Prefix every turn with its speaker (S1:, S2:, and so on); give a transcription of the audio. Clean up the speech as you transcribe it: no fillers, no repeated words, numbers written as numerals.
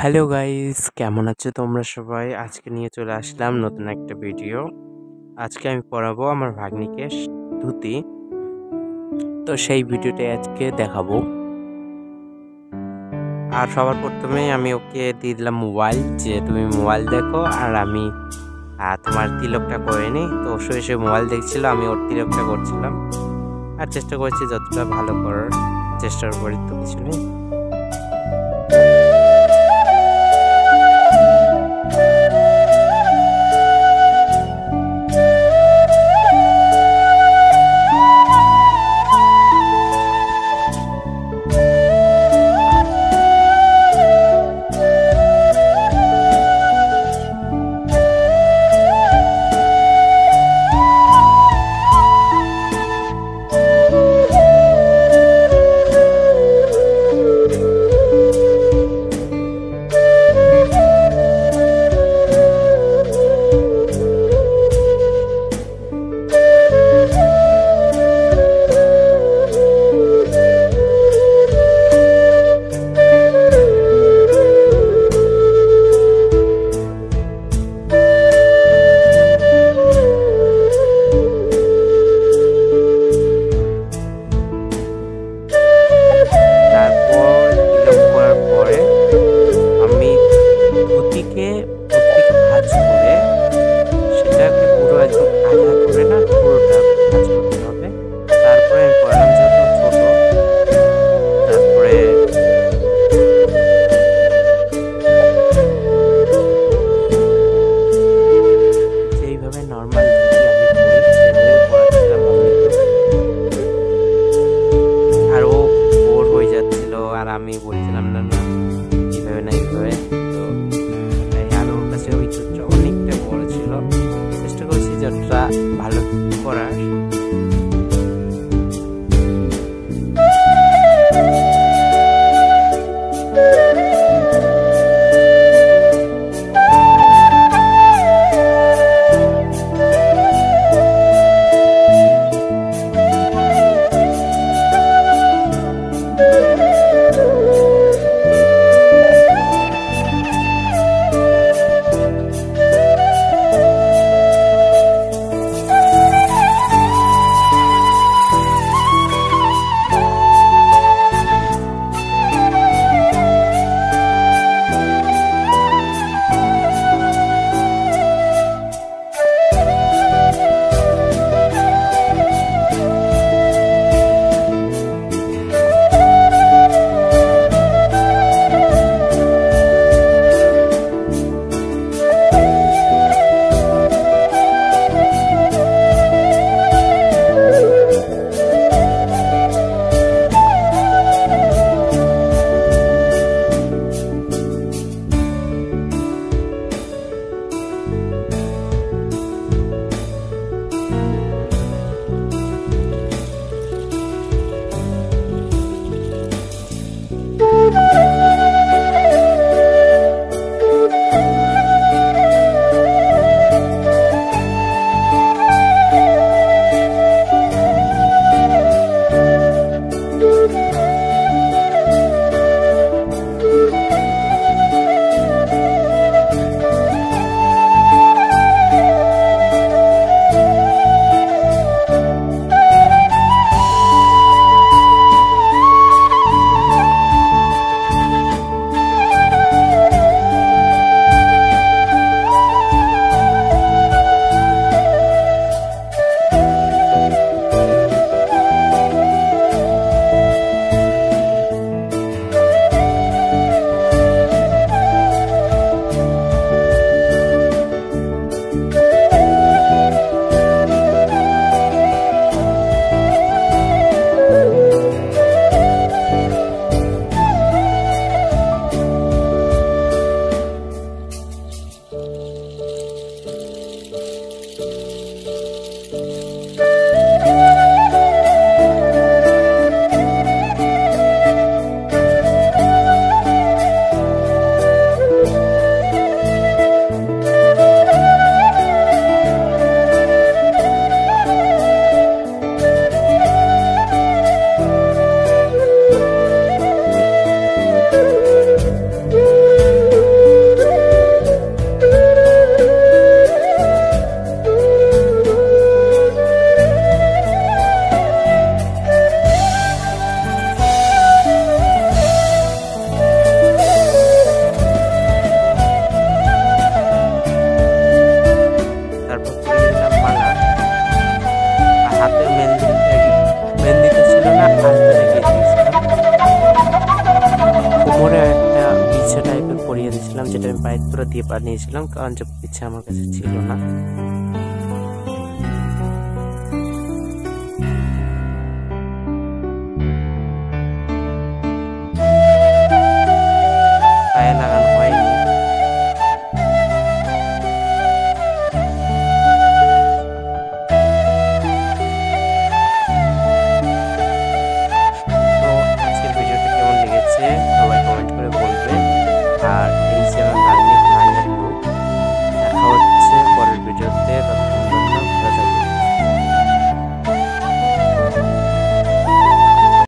S1: Hello guys, কেমন আছো তোমরা সবাই? আজকে নিয়ে চলে আসলাম নতুন একটা ভিডিও। আজকে আমি পড়াবো আমার ভাগ্নিকে ধুতি। তো সেই ভিডিওটাই আজকে দেখাবো। আর সবার প্রথমে আমি ওকে দিয়ে দিলাম মোবাইল, যে তুমি মোবাইল দেখো আর আমি তোমার তিলকটা করে নিই। তো ও শুয়ে শুয়ে মোবাইল দেখছিল, আমি ওর তিলকটা করছিলাম আর চেষ্টা করেছি যতটা ভালো করার। চেষ্টার উপরই তো কিছু নেই। পরিয়ে দিয়েছিলাম, যেটা আমি পায়ের তোরা দিয়ে বানিয়েছিলাম, কারণ যে পিছে আমার কাছে ছিল না। পায়ে লাগানো হয়নি। তো আজকের ভিডিওটা কেমন লেগেছে সবাই কমেন্ট করে বলবে। আর এই